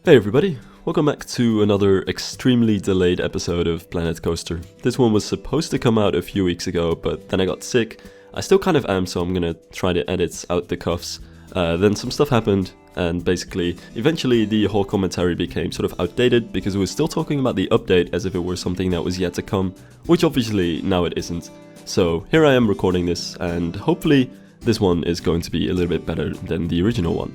Hey everybody, welcome back to another extremely delayed episode of Planet Coaster. This one was supposed to come out a few weeks ago, but then I got sick. I still kind of am, so I'm gonna try to edit out the cuffs. Then some stuff happened, and basically, eventually the whole commentary became sort of outdated because it was still talking about the update as if it were something that was yet to come, which obviously now it isn't. So here I am recording this, and hopefully this one is going to be a little bit better than the original one.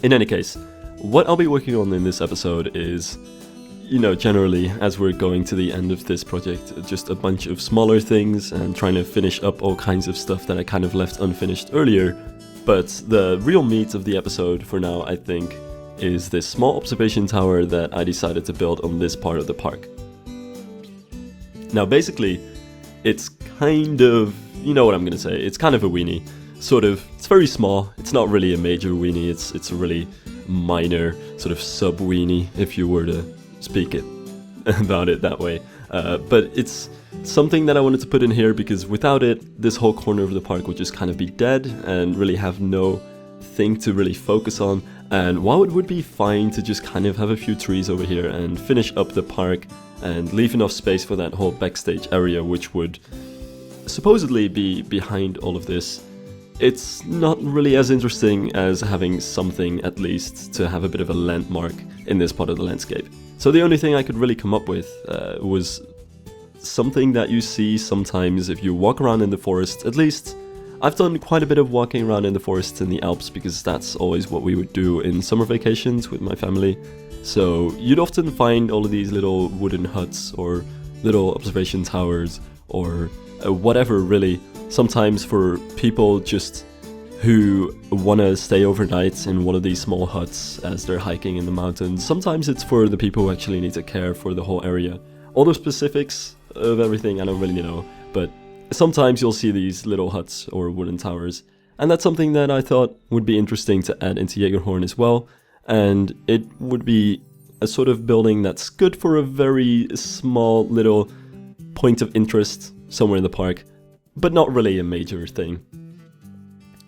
In any case, what I'll be working on in this episode is, generally, as we're going to the end of this project, just a bunch of smaller things and trying to finish up all kinds of stuff that I kind of left unfinished earlier. But the real meat of the episode for now, I think, is this small observation tower that I decided to build on this part of the park. Now, basically, it's kind of, you know what I'm gonna say, it's kind of a weenie. Sort of, it's very small, it's not really a major weenie, it's a really minor sort of sub-weenie, if you were to speak it about it that way. But it's something that I wanted to put in here because without it, this whole corner of the park would just kind of be dead and really have no thing to really focus on. And while it would be fine to just kind of have a few trees over here and finish up the park and leave enough space for that whole backstage area, which would supposedly be behind all of this, it's not really as interesting as having something at least to have a bit of a landmark in this part of the landscape. So the only thing I could really come up with was something that you see sometimes if you walk around in the forest. At least I've done quite a bit of walking around in the forests in the Alps because that's always what we would do in summer vacations with my family. So you'd often find all of these little wooden huts or little observation towers or whatever really. Sometimes for people just who want to stay overnight in one of these small huts as they're hiking in the mountains. Sometimes it's for the people who actually need to care for the whole area. All the specifics of everything I don't really know, but sometimes you'll see these little huts or wooden towers, and that's something that I thought would be interesting to add into Jägerhorn as well, and it would be a sort of building that's good for a very small little point of interest somewhere in the park, but not really a major thing.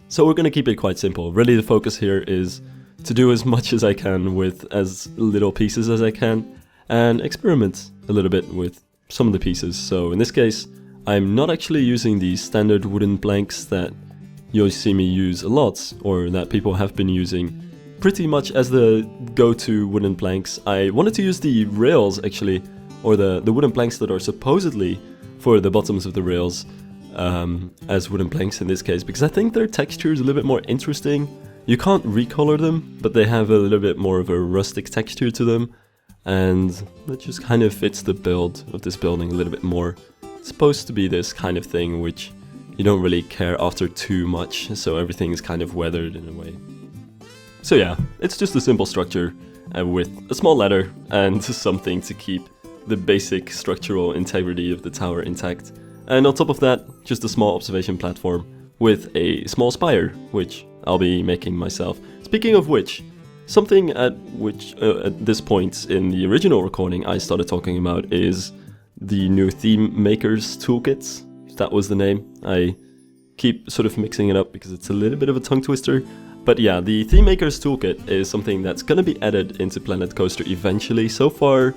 So we're gonna keep it quite simple. Really the focus here is to do as much as I can with as little pieces as I can and experiment a little bit with some of the pieces. So in this case, I'm not actually using the standard wooden planks that you'll see me use a lot, or that people have been using pretty much as the go-to wooden planks. I wanted to use the rails actually, or the wooden planks that are supposedly for the bottoms of the rails, as wooden planks in this case, because I think their texture is a little bit more interesting. You can't recolor them, but they have a little bit more of a rustic texture to them, and that just kind of fits the build of this building a little bit more. It's supposed to be this kind of thing which you don't really care after too much, so everything is kind of weathered in a way. So yeah, it's just a simple structure with a small ladder and something to keep the basic structural integrity of the tower intact. And on top of that, just a small observation platform with a small spire, which I'll be making myself. Speaking of which, something at this point in the original recording I started talking about is the new Theme Maker's Toolkit. That was the name. I keep sort of mixing it up because it's a little bit of a tongue twister. But yeah, the Theme Maker's Toolkit is something that's gonna be added into Planet Coaster eventually. So far,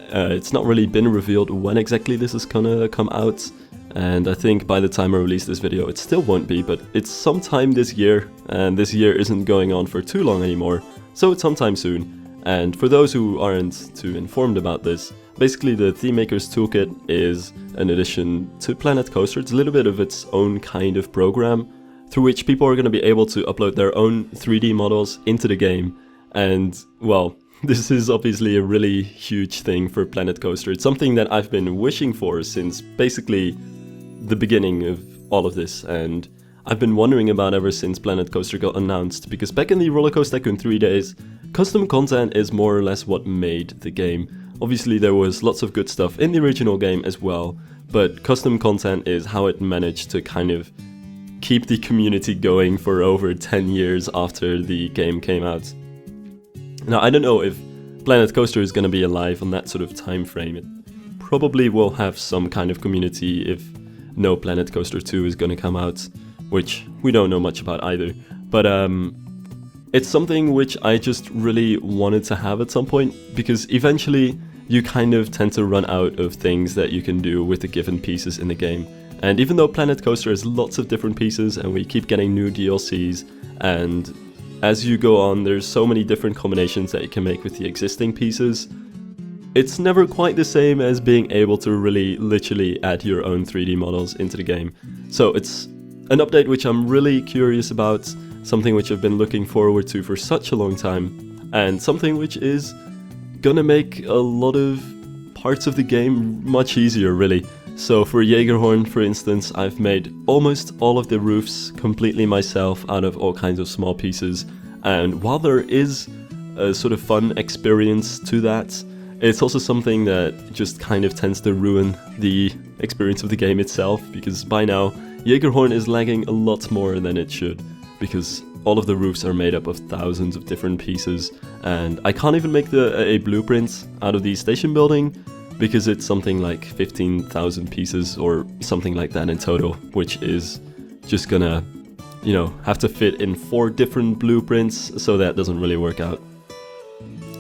it's not really been revealed when exactly this is gonna come out, and I think by the time I release this video it still won't be, but it's sometime this year, and this year isn't going on for too long anymore, so it's sometime soon. And for those who aren't too informed about this, basically the Theme Maker's Toolkit is an addition to Planet Coaster. It's a little bit of its own kind of program through which people are going to be able to upload their own 3D models into the game, and well, this is obviously a really huge thing for Planet Coaster. It's something that I've been wishing for since basically the beginning of all of this, and I've been wondering about ever since Planet Coaster got announced, because back in the Roller Coaster Tycoon 3 days, custom content is more or less what made the game. Obviously there was lots of good stuff in the original game as well, but custom content is how it managed to kind of keep the community going for over 10 years after the game came out. Now, I don't know if Planet Coaster is going to be alive on that sort of time frame. It probably will have some kind of community if no Planet Coaster 2 is going to come out, which we don't know much about either. But it's something which I just really wanted to have at some point, because eventually you kind of tend to run out of things that you can do with the given pieces in the game. And even though Planet Coaster has lots of different pieces and we keep getting new DLCs, and as you go on there's so many different combinations that you can make with the existing pieces, it's never quite the same as being able to really literally add your own 3D models into the game. So it's an update which I'm really curious about, something which I've been looking forward to for such a long time, and something which is gonna make a lot of parts of the game much easier, really. So for Jägerhorn, for instance, I've made almost all of the roofs completely myself out of all kinds of small pieces, and while there is a sort of fun experience to that, it's also something that just kind of tends to ruin the experience of the game itself, because by now Jägerhorn is lagging a lot more than it should, because all of the roofs are made up of thousands of different pieces, and I can't even make a blueprint out of the station building, because it's something like 15,000 pieces or something like that in total, which is just gonna, you know, have to fit in 4 different blueprints, so that doesn't really work out.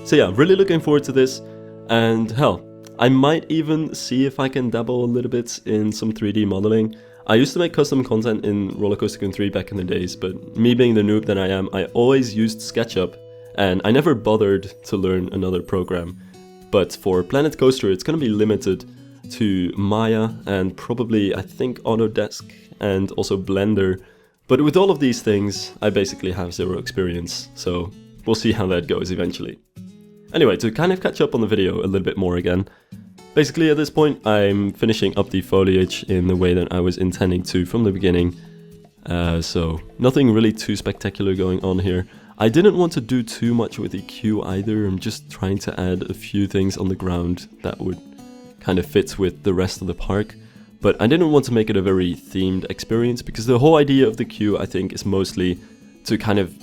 So yeah, really looking forward to this, and hell, I might even see if I can dabble a little bit in some 3D modeling. I used to make custom content in Roller Coaster Tycoon 3 back in the days, but me being the noob that I am, I always used SketchUp, and I never bothered to learn another program. But for Planet Coaster, it's going to be limited to Maya and probably, I think, Autodesk and also Blender. But with all of these things, I basically have 0 experience, so we'll see how that goes eventually. Anyway, to kind of catch up on the video a little bit more again, basically at this point I'm finishing up the foliage in the way that I was intending to from the beginning, so nothing really too spectacular going on here. I didn't want to do too much with the queue either. I'm just trying to add a few things on the ground that would kind of fit with the rest of the park, but I didn't want to make it a very themed experience, because the whole idea of the queue, I think, is mostly to kind of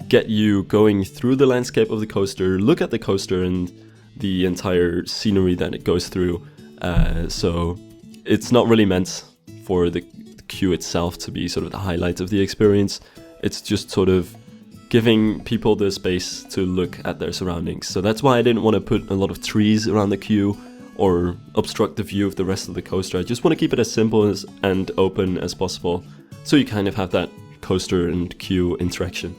get you going through the landscape of the coaster, look at the coaster and the entire scenery that it goes through, so it's not really meant for the queue itself to be sort of the highlight of the experience. It's just sort of giving people the space to look at their surroundings. So that's why I didn't want to put a lot of trees around the queue or obstruct the view of the rest of the coaster. I just want to keep it as simple and open as possible, so you kind of have that coaster and queue interaction.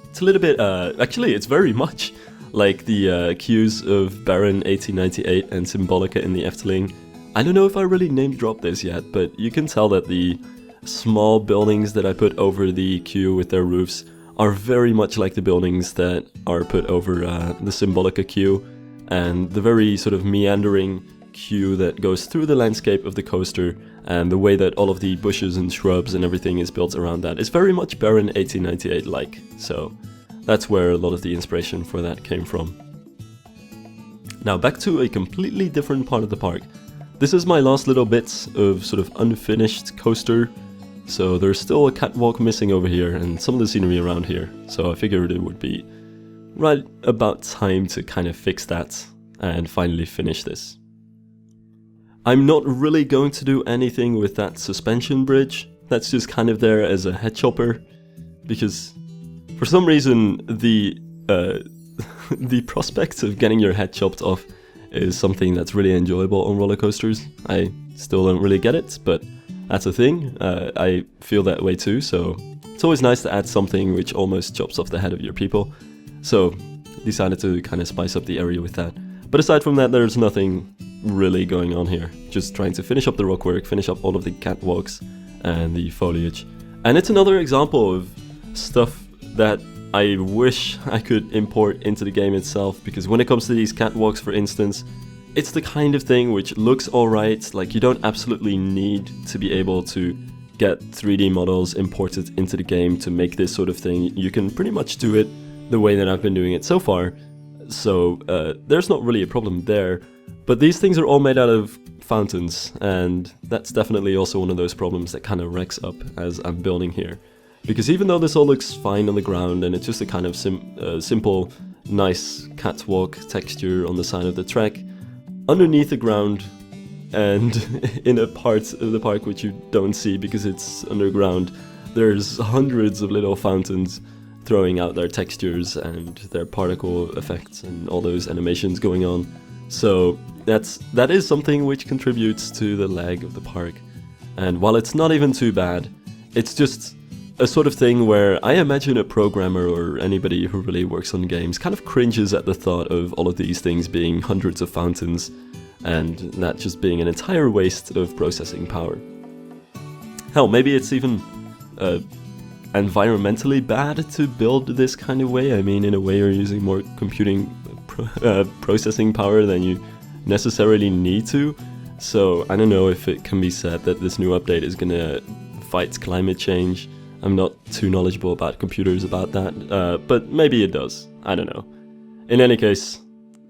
It's a little bit, actually it's very much like the queues of Baron 1898 and Symbolica in the Efteling. I don't know if I really name dropped this yet, but you can tell that the small buildings that I put over the queue with their roofs are very much like the buildings that are put over the Symbolica queue, and the very sort of meandering queue that goes through the landscape of the coaster, and the way that all of the bushes and shrubs and everything is built around that is very much Baron 1898 like, so that's where a lot of the inspiration for that came from. Now back to a completely different part of the park. This is my last little bit of sort of unfinished coaster, so there's still a catwalk missing over here and some of the scenery around here, so I figured it would be right about time to kind of fix that and finally finish this. I'm not really going to do anything with that suspension bridge, that's just kind of there as a head chopper, because for some reason the prospect of getting your head chopped off is something that's really enjoyable on roller coasters. I still don't really get it, but that's a thing. I feel that way too, so it's always nice to add something which almost chops off the head of your people. So decided to kind of spice up the area with that. But aside from that, there's nothing really going on here. Just trying to finish up the rockwork, finish up all of the catwalks and the foliage. And it's another example of stuff that I wish I could import into the game itself, because when it comes to these catwalks, for instance, it's the kind of thing which looks alright, like you don't absolutely need to be able to get 3D models imported into the game to make this sort of thing. You can pretty much do it the way that I've been doing it so far, so there's not really a problem there. But these things are all made out of fountains, and that's definitely also one of those problems that kind of racks up as I'm building here. Because even though this all looks fine on the ground and it's just a kind of simple, nice catwalk texture on the side of the track, underneath the ground and in a part of the park which you don't see because it's underground, there's hundreds of little fountains throwing out their textures and their particle effects and all those animations going on. So that is something which contributes to the lag of the park. And while it's not even too bad, it's just a sort of thing where I imagine a programmer or anybody who really works on games kind of cringes at the thought of all of these things being hundreds of fountains and that just being an entire waste of processing power. Hell, maybe it's even environmentally bad to build this kind of way. I mean, in a way you're using more computing processing power than you necessarily need to. So I don't know if it can be said that this new update is gonna fight climate change. I'm not too knowledgeable about computers about that, but maybe it does. I don't know. In any case,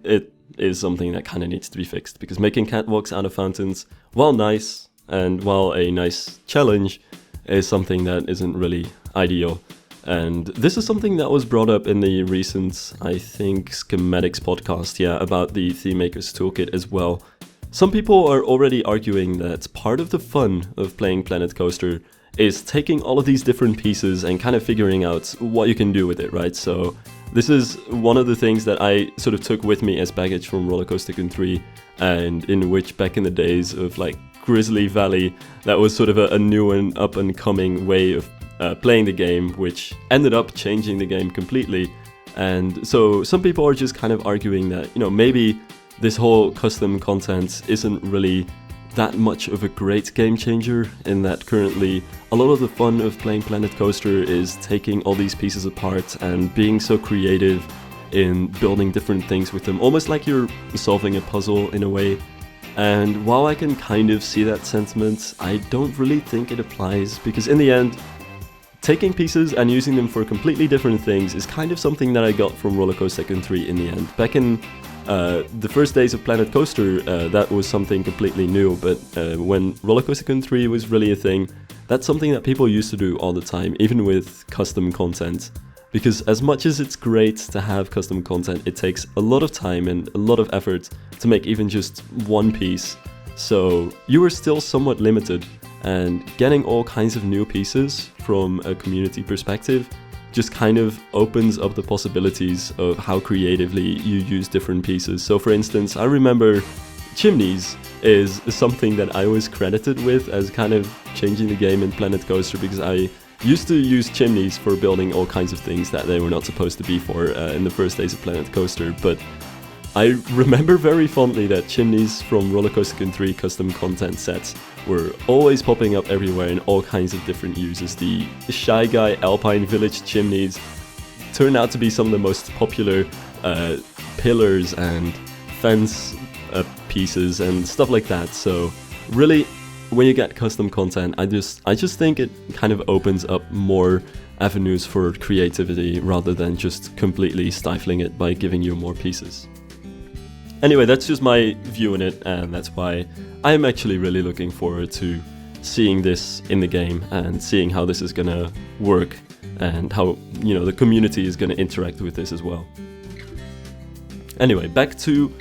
it is something that kind of needs to be fixed, because making catwalks out of fountains, while nice, and while a nice challenge, is something that isn't really ideal. And this is something that was brought up in the recent, I think, Schematics podcast, about the Theme Maker's Toolkit as well. Some people are already arguing that part of the fun of playing Planet Coaster is taking all of these different pieces and kind of figuring out what you can do with it, right? So this is one of the things that I sort of took with me as baggage from Roller Coaster Tycoon 3, and in which back in the days of like Grizzly Valley, that was sort of a new and up and coming way of playing the game, which ended up changing the game completely. And so some people are just kind of arguing that, you know, maybe this whole custom content isn't really that much of a great game changer, in that currently a lot of the fun of playing Planet Coaster is taking all these pieces apart and being so creative in building different things with them, almost like you're solving a puzzle in a way. And while I can kind of see that sentiment, I don't really think it applies, because in the end, taking pieces and using them for completely different things is kind of something that I got from Roller Coaster Tycoon 3 in the end. Back in the first days of Planet Coaster, that was something completely new, but when Roller Coaster Tycoon 3 was really a thing, that's something that people used to do all the time, even with custom content. Because as much as it's great to have custom content, it takes a lot of time and a lot of effort to make even just one piece. So you were still somewhat limited, and getting all kinds of new pieces from a community perspective just kind of opens up the possibilities of how creatively you use different pieces. So for instance, I remember Chimneys is something that I was credited with as kind of changing the game in Planet Coaster, because I used to use Chimneys for building all kinds of things that they were not supposed to be for in the first days of Planet Coaster. But I remember very fondly that Chimneys from Roller Coaster Tycoon 3 custom content sets were always popping up everywhere in all kinds of different uses. The Shy Guy Alpine Village Chimneys turned out to be some of the most popular pillars and fence pieces and stuff like that. So really, when you get custom content, I just think it kind of opens up more avenues for creativity rather than just completely stifling it by giving you more pieces. Anyway, that's just my view on it, and that's why I'm actually really looking forward to seeing this in the game and seeing how this is gonna work and how, you know, the community is gonna interact with this as well. Anyway, back to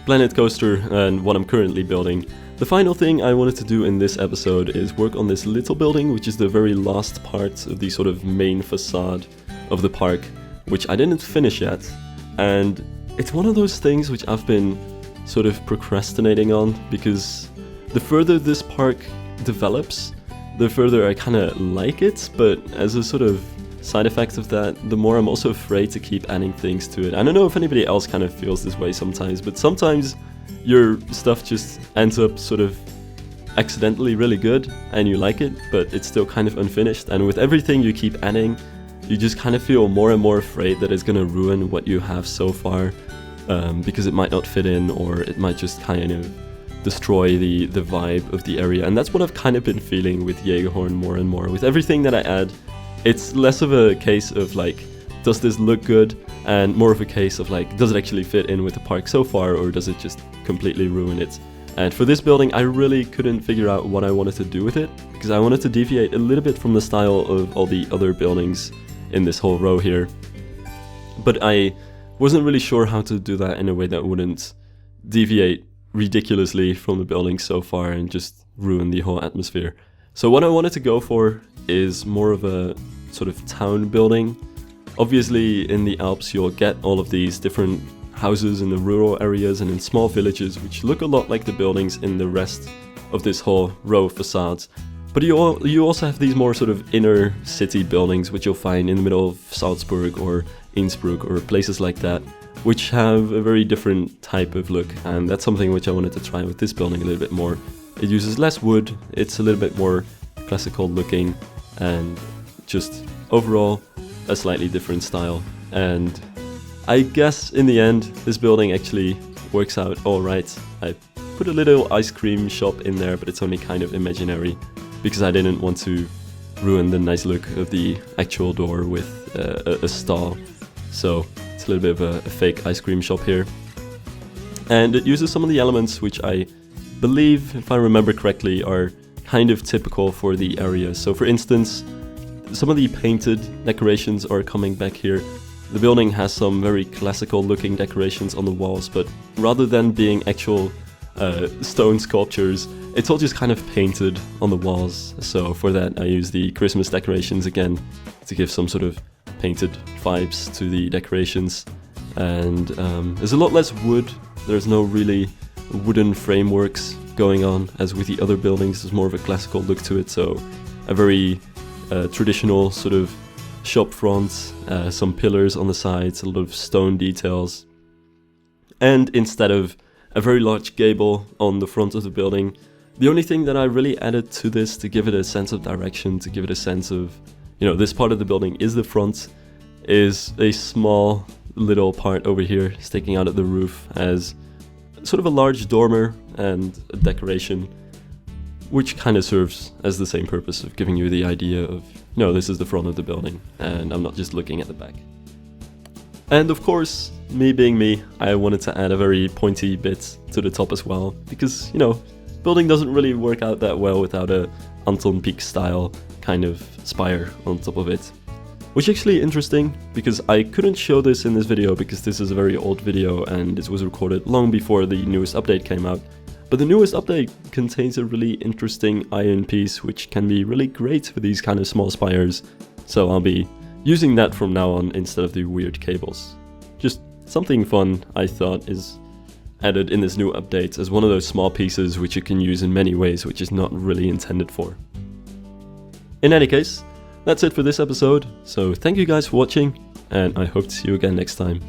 Planet Coaster and what I'm currently building. The final thing I wanted to do in this episode is work on this little building, which is the very last part of the sort of main facade of the park, which I didn't finish yet. And it's one of those things which I've been sort of procrastinating on, because the further this park develops, the further I kind of like it, but as a sort of side effect of that, the more I'm also afraid to keep adding things to it. I don't know if anybody else kind of feels this way sometimes, but sometimes your stuff just ends up sort of accidentally really good and you like it, but it's still kind of unfinished. And with everything you keep adding, you just kind of feel more and more afraid that it's going to ruin what you have so far, because it might not fit in, or it might just kind of destroy the vibe of the area. And that's what I've kind of been feeling with Jägerhorn more and more. With everything that I add, it's less of a case of like, does this look good? And more of a case of like, does it actually fit in with the park so far, or does it just completely ruin it? And for this building, I really couldn't figure out what I wanted to do with it, because I wanted to deviate a little bit from the style of all the other buildings in this whole row here. But I wasn't really sure how to do that in a way that wouldn't deviate ridiculously from the building so far and just ruin the whole atmosphere. So what I wanted to go for is more of a sort of town building, Obviously in the Alps you'll get all of these different houses in the rural areas and in small villages which look a lot like the buildings in the rest of this whole row of facades. But you also have these more sort of inner city buildings which you'll find in the middle of Salzburg or Innsbruck or places like that, which have a very different type of look, and that's something which I wanted to try with this building a little bit more. It uses less wood, it's a little bit more classical looking, and just overall a slightly different style. And I guess in the end this building actually works out alright. I put a little ice cream shop in there, but it's only kind of imaginary because I didn't want to ruin the nice look of the actual door with a stall. So it's a little bit of a fake ice cream shop here. And it uses some of the elements which I believe, if I remember correctly, are kind of typical for the area. So for instance, some of the painted decorations are coming back here. The building has some very classical looking decorations on the walls, but rather than being actual stone sculptures, it's all just kind of painted on the walls. So for that I use the Christmas decorations again to give some sort of painted vibes to the decorations. And there's a lot less wood, there's no really wooden frameworks going on as with the other buildings. There's more of a classical look to it, so a very traditional sort of shop front, some pillars on the sides, a lot of stone details. And instead of a very large gable on the front of the building, the only thing that I really added to this to give it a sense of direction, to give it a sense of, you know, this part of the building is the front, is a small little part over here sticking out at the roof as sort of a large dormer and a decoration, which kind of serves as the same purpose of giving you the idea of, you know, this is the front of the building and I'm not just looking at the back. And of course, me being me, I wanted to add a very pointy bit to the top as well, because, you know, building doesn't really work out that well without a Anton Pieck style kind of spire on top of it. Which is actually interesting, because I couldn't show this in this video because this is a very old video and it was recorded long before the newest update came out. But the newest update contains a really interesting iron piece which can be really great for these kind of small spires. So I'll be using that from now on instead of the weird cables. Just something fun, I thought, is added in this new update as one of those small pieces which you can use in many ways, which is not really intended for. In any case, that's it for this episode, so thank you guys for watching, and I hope to see you again next time.